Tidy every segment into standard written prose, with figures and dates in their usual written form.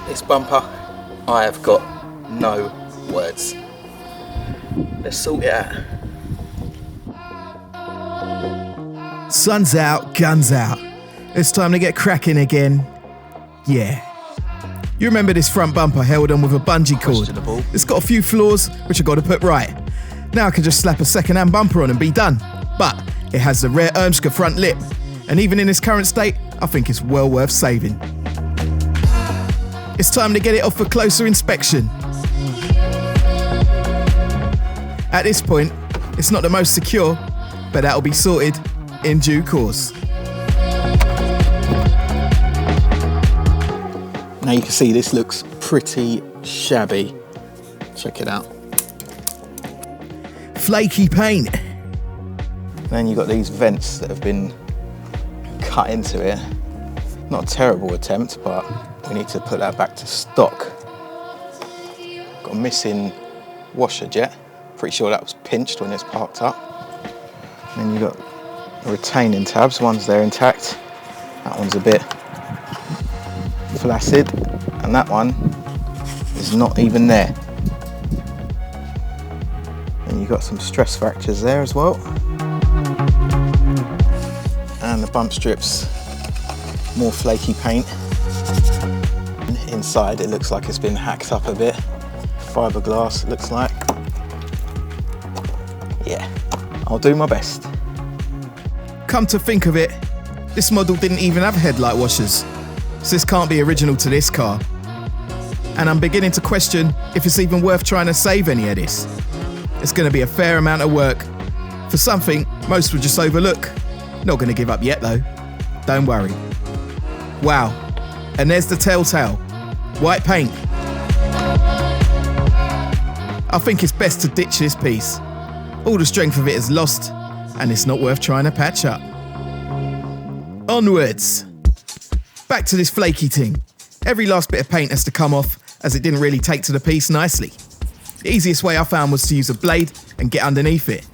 This bumper, I have got no words. Let's sort it out. Sun's out, guns out. It's time to get cracking again. Yeah. You remember this front bumper held on with a bungee cord? It's got a few flaws which I've got to put right. Now I can just slap a second-hand bumper on and be done. But it has the rare irmscher front lip, and even in its current state, I think it's well worth saving. It's time to get it off for closer inspection. At this point, it's not the most secure, but that'll be sorted in due course. Now you can see this looks pretty shabby. Check it out. Flaky paint. Then you've got these vents that have been cut into it. Not a terrible attempt, but we need to put that back to stock. Got a missing washer jet. Pretty sure that was pinched when it's parked up. Then you've got the retaining tabs. One's there intact. That one's a bit flaccid. And that one is not even there. And you've got some stress fractures there as well. And the bump strips, more flaky paint. Inside it looks like it's been hacked up a bit. Fiberglass, it looks like. Yeah, I'll do my best. Come to think of it, this model didn't even have headlight washers, so this can't be original to this car. And I'm beginning to question if it's even worth trying to save any of this. It's going to be a fair amount of work for something most would just overlook. Not going to give up yet though, don't worry. Wow, and there's the telltale, white paint. I think it's best to ditch this piece. All the strength of it is lost, and it's not worth trying to patch up. Onwards. Back to this flaky thing. Every last bit of paint has to come off, as it didn't really take to the piece nicely. The easiest way I found was to use a blade and get underneath it.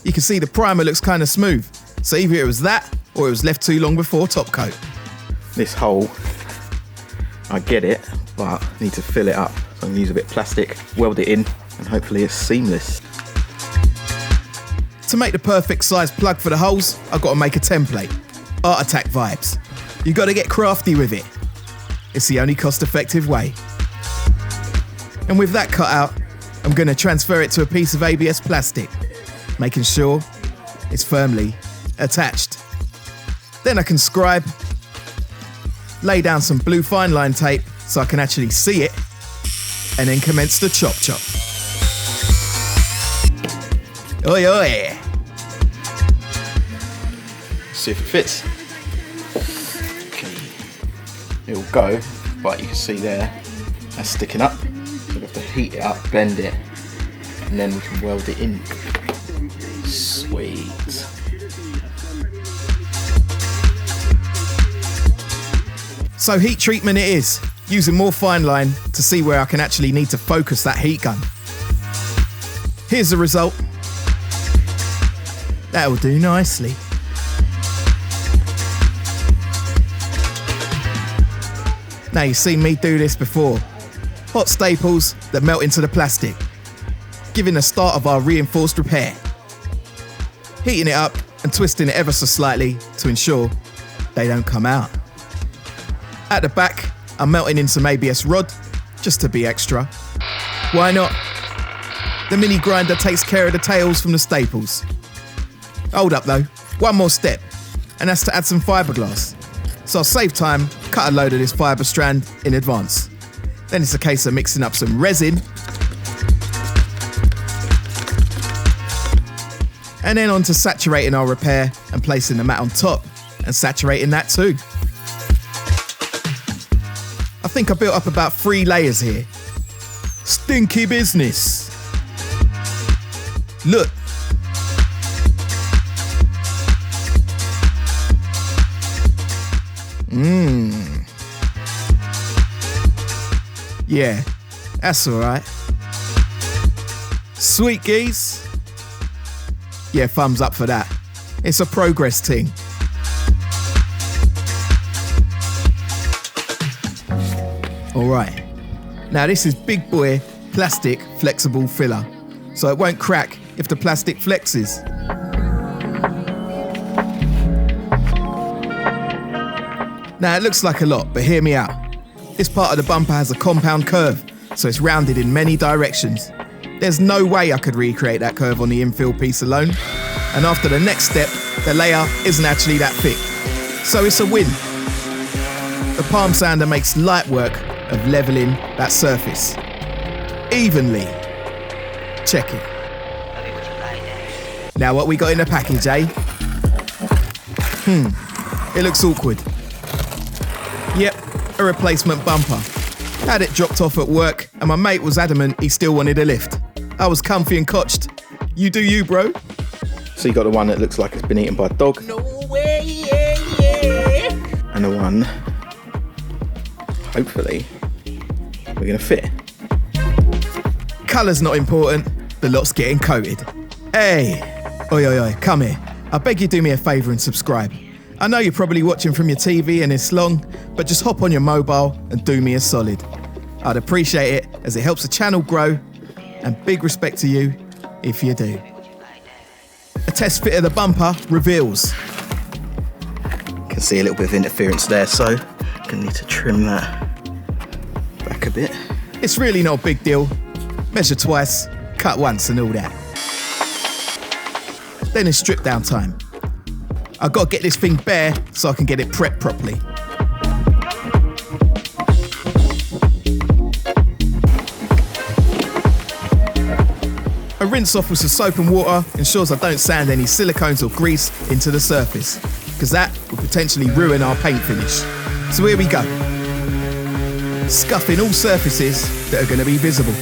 You can see the primer looks kind of smooth, so either it was that, or it was left too long before top coat. This hole, I get it, but I need to fill it up. So I'm going to use a bit of plastic, weld it in, and hopefully it's seamless. To make the perfect size plug for the holes, I've got to make a template. Art Attack vibes. You've got to get crafty with it. It's the only cost-effective way. And with that cut out, I'm going to transfer it to a piece of ABS plastic, making sure it's firmly attached. Then I can scribe, lay down some blue fine line tape so I can actually see it, and then commence the chop chop. Oi oi! See if it fits. Okay. It'll go, but you can see there, that's sticking up. So we have to heat it up, bend it, and then we can weld it in. Sweet. So heat treatment it is, using more fine line to see where I can actually need to focus that heat gun. Here's the result. That'll do nicely. Now you've seen me do this before. Hot staples that melt into the plastic, giving the start of our reinforced repair. Heating it up and twisting it ever so slightly to ensure they don't come out. At the back, I'm melting in some ABS rod, just to be extra. Why not? The mini grinder takes care of the tails from the staples. Hold up though, one more step, and that's to add some fiberglass. So I'll save time, cut a load of this fibre strand in advance. Then it's a case of mixing up some resin, and then on to saturating our repair and placing the mat on top and saturating that too. I think I built up about 3 layers here. Stinky business. Look. Yeah, that's alright. Sweet geese. Yeah, thumbs up for that. It's a progress thing. All right. Now this is big boy plastic flexible filler, so it won't crack if the plastic flexes. Now it looks like a lot, but hear me out. This part of the bumper has a compound curve, so it's rounded in many directions. There's no way I could recreate that curve on the infill piece alone. And after the next step, the layer isn't actually that thick. So it's a win. The palm sander makes light work of leveling that surface evenly. Check it. Now what we got in the package, eh? It looks awkward. Yep, a replacement bumper. Had it dropped off at work and my mate was adamant he still wanted a lift. I was comfy and cotched. You do you, bro. So you got the one that looks like it's been eaten by a dog. No way, yeah. And the one, hopefully, we're gonna fit. Colour's not important, the lot's getting coated. Hey, oi, come here. I beg you do me a favour and subscribe. I know you're probably watching from your TV and it's long, but just hop on your mobile and do me a solid. I'd appreciate it as it helps the channel grow, and big respect to you if you do. A test fit of the bumper reveals. Can see a little bit of interference there, so gonna need to trim that back a bit. It's really not a big deal. Measure twice, cut once and all that. Then it's strip down time. I've got to get this thing bare so I can get it prepped properly. A rinse off with some soap and water ensures I don't sand any silicones or grease into the surface, because that will potentially ruin our paint finish. So here we go. Scuffing all surfaces that are going to be visible.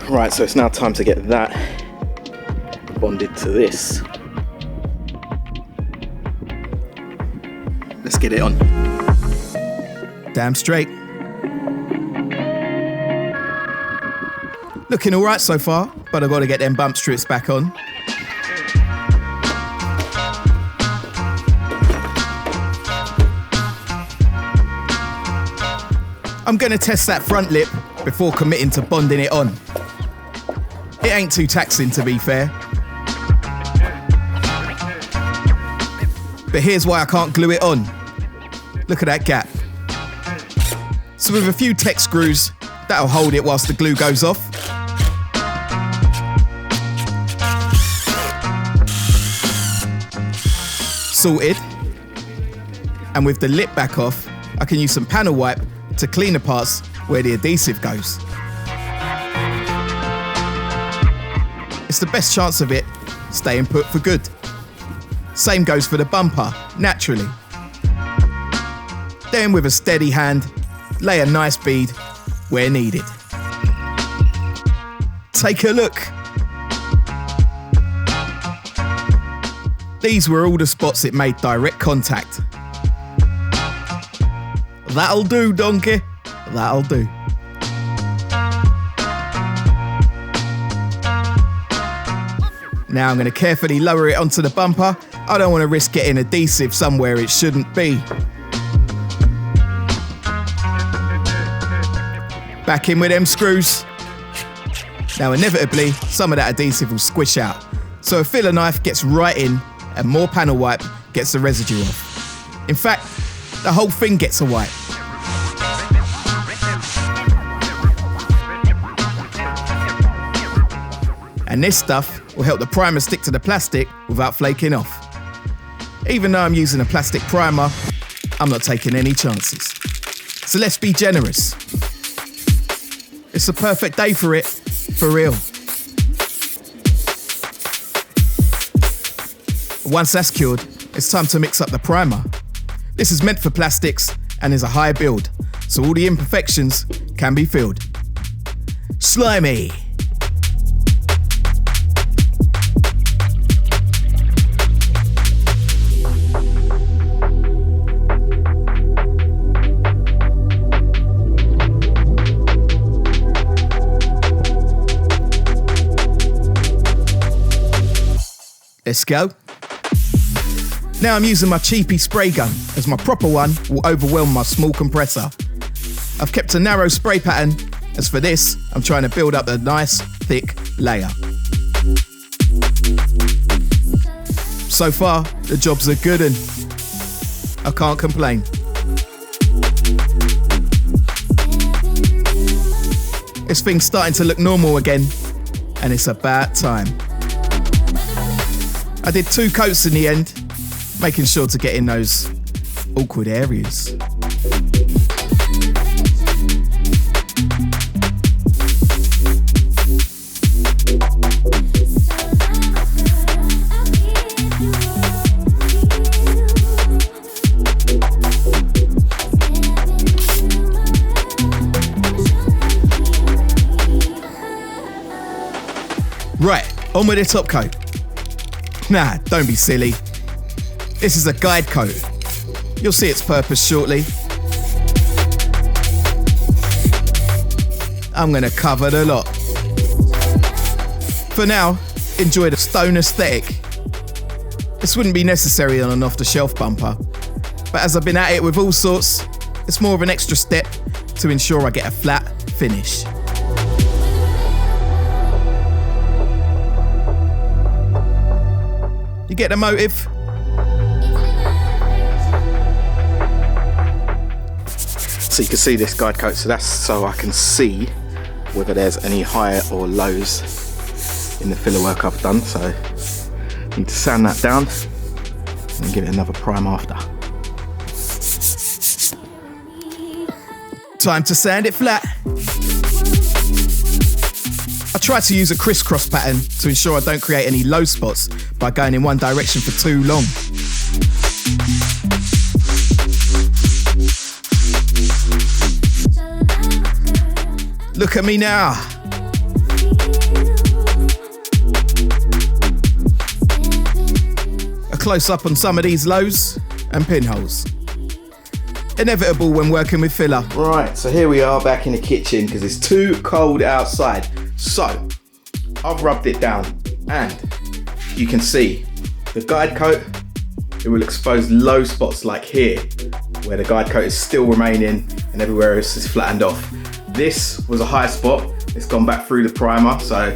Right, so it's now time to get that bonded to this. Let's get it on. Damn straight. Looking all right so far, but I've got to get them bump strips back on. I'm going to test that front lip before committing to bonding it on. It ain't too taxing, to be fair. But here's why I can't glue it on. Look at that gap. So with a few tech screws, that'll hold it whilst the glue goes off. Sorted. And with the lip back off, I can use some panel wipe to clean the parts where the adhesive goes. It's the best chance of it staying put for good. Same goes for the bumper, naturally. Then with a steady hand, lay a nice bead where needed. Take a look. These were all the spots it made direct contact. That'll do, donkey. That'll do. Now I'm going to carefully lower it onto the bumper. I don't want to risk getting adhesive somewhere it shouldn't be. Back in with them screws. Now inevitably, some of that adhesive will squish out. So a filler knife gets right in and more panel wipe gets the residue off. In fact, the whole thing gets a wipe. And this stuff will help the primer stick to the plastic without flaking off. Even though I'm using a plastic primer, I'm not taking any chances. So let's be generous. It's a perfect day for it, for real. Once that's cured, it's time to mix up the primer. This is meant for plastics and is a high build, so all the imperfections can be filled. Slimy. Let's go. Now I'm using my cheapy spray gun, as my proper one will overwhelm my small compressor. I've kept a narrow spray pattern, as for this, I'm trying to build up a nice, thick layer. So far, the jobs are good and I can't complain. This thing's starting to look normal again, and it's about time. I did 2 coats in the end, making sure to get in those awkward areas. Right, on with the top coat. Nah, don't be silly. This is a guide coat. You'll see its purpose shortly. I'm gonna cover the lot. For now, enjoy the stone aesthetic. This wouldn't be necessary on an off-the-shelf bumper, but as I've been at it with all sorts, it's more of an extra step to ensure I get a flat finish. You get the motive? So you can see this guide coat, so that's so I can see whether there's any high or lows in the filler work I've done. So I need to sand that down and give it another prime after. Time to sand it flat. I try to use a crisscross pattern to ensure I don't create any low spots by going in one direction for too long. Look at me now. A close up on some of these lows and pinholes. Inevitable when working with filler. Right, so here we are back in the kitchen because it's too cold outside. So, I've rubbed it down and you can see the guide coat, it will expose low spots like here, where the guide coat is still remaining and everywhere else is flattened off. This was a high spot, it's gone back through the primer, so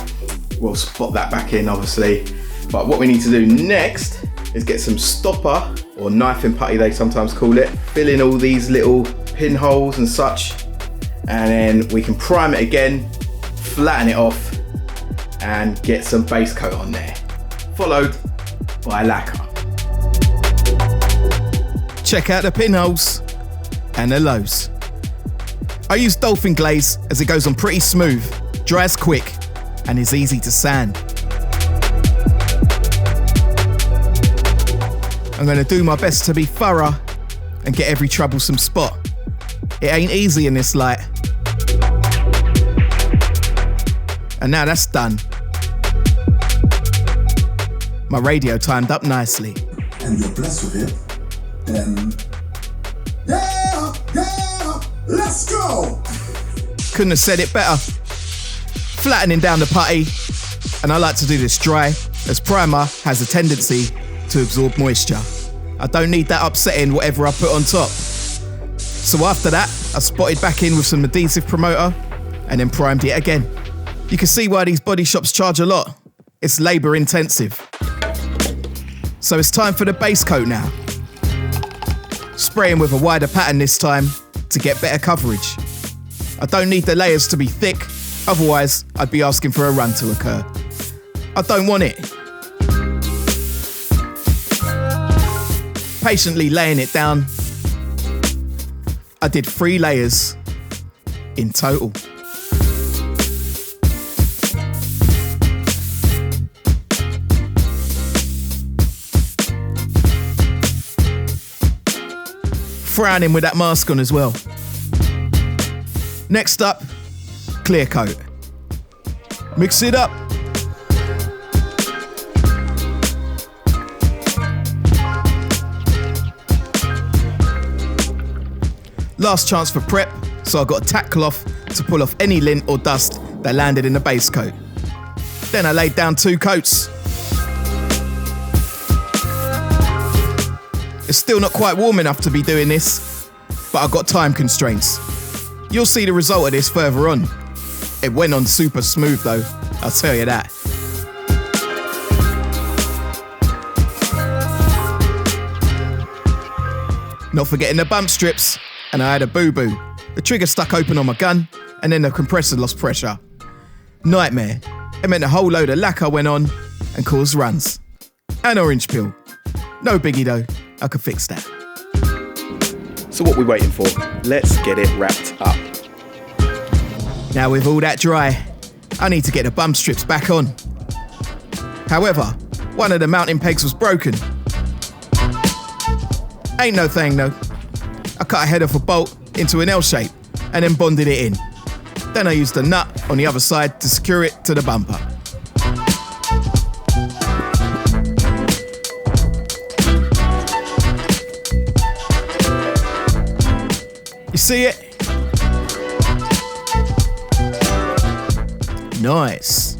we'll spot that back in obviously. But what we need to do next is get some stopper, or knife and putty they sometimes call it, fill in all these little pinholes and such, and then we can prime it again, flatten it off, and get some base coat on there, followed by lacquer. Check out the pinholes and the lows. I use dolphin glaze as it goes on pretty smooth, dries quick, and is easy to sand. I'm going to do my best to be thorough and get every troublesome spot. It ain't easy in this light. And now that's done. My radio timed up nicely. And you're blessed with it, then yeah, let's go! Couldn't have said it better. Flattening down the putty, and I like to do this dry, as primer has a tendency to absorb moisture. I don't need that upsetting whatever I put on top. So after that, I spotted back in with some adhesive promoter and then primed it again. You can see why these body shops charge a lot. It's labour intensive. So it's time for the base coat now. Spraying with a wider pattern this time to get better coverage. I don't need the layers to be thick, otherwise I'd be asking for a run to occur. I don't want it. Patiently laying it down. I did 3 layers in total. Frowning with that mask on as well. Next up, clear coat. Mix it up. Last chance for prep, so I got a tack cloth to pull off any lint or dust that landed in the base coat. Then I laid down 2 coats. It's still not quite warm enough to be doing this, but I've got time constraints. You'll see the result of this further on. It went on super smooth though, I'll tell you that. Not forgetting the bump strips, and I had a boo-boo. The trigger stuck open on my gun, and then the compressor lost pressure. Nightmare. It meant a whole load of lacquer went on and caused runs. An orange peel. No biggie though, I could fix that. So what we waiting for? Let's get it wrapped up. Now with all that dry, I need to get the bump strips back on. However, one of the mounting pegs was broken. Ain't no thing though. I cut a head off a bolt into an L shape and then bonded it in. Then I used a nut on the other side to secure it to the bumper. You see it? Nice.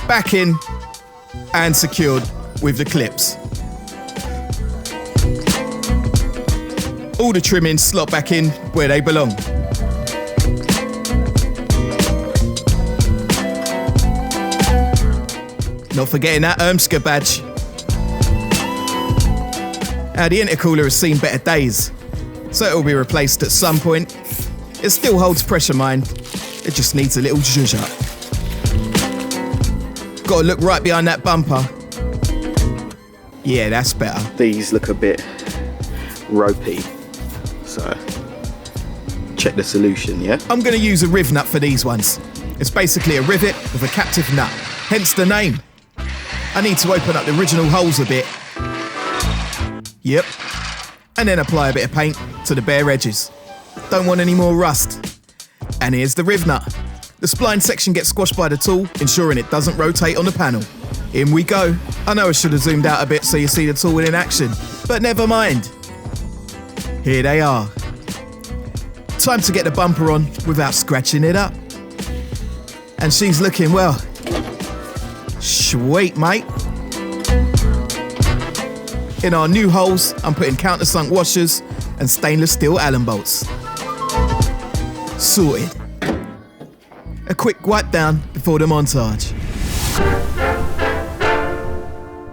Back in and secured with the clips. All the trimmings slot back in where they belong. Not forgetting that irmscher badge. Now the intercooler has seen better days, so it will be replaced at some point. It still holds pressure, mind. It just needs a little zhuzh up. Got to look right behind that bumper. Yeah, that's better. These look a bit ropey, so check the solution, yeah? I'm going to use a riv nut for these ones. It's basically a rivet with a captive nut, hence the name. I need to open up the original holes a bit. Yep. And then apply a bit of paint to the bare edges. Don't want any more rust. And here's the riv nut. The spline section gets squashed by the tool, ensuring it doesn't rotate on the panel. In we go. I know I should have zoomed out a bit so you see the tool in action, but never mind. Here they are. Time to get the bumper on without scratching it up. And she's looking, well, sweet, mate. In our new holes, I'm putting countersunk washers and stainless steel Allen bolts. Sorted. A quick wipe down before the montage.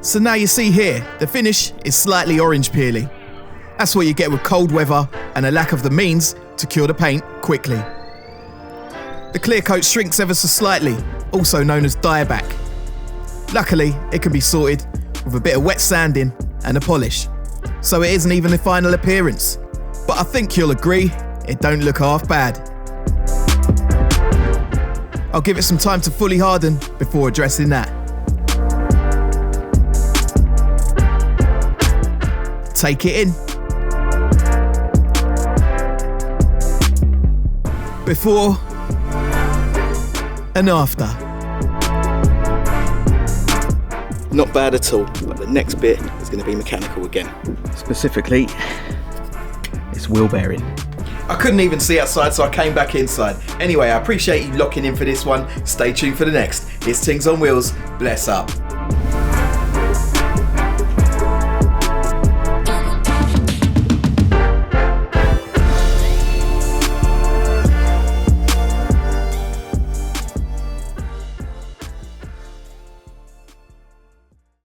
So now you see here, the finish is slightly orange peely. That's what you get with cold weather and a lack of the means to cure the paint quickly. The clear coat shrinks ever so slightly, also known as dieback. Luckily, it can be sorted with a bit of wet sanding and a polish, so it isn't even the final appearance. But I think you'll agree, it don't look half bad. I'll give it some time to fully harden before addressing that. Take it in. Before and after. Not bad at all, but the next bit is going to be mechanical again. Specifically, it's wheel bearing. I couldn't even see outside, so I came back inside. Anyway, I appreciate you locking in for this one. Stay tuned for the next. It's Things on Wheels. Bless up.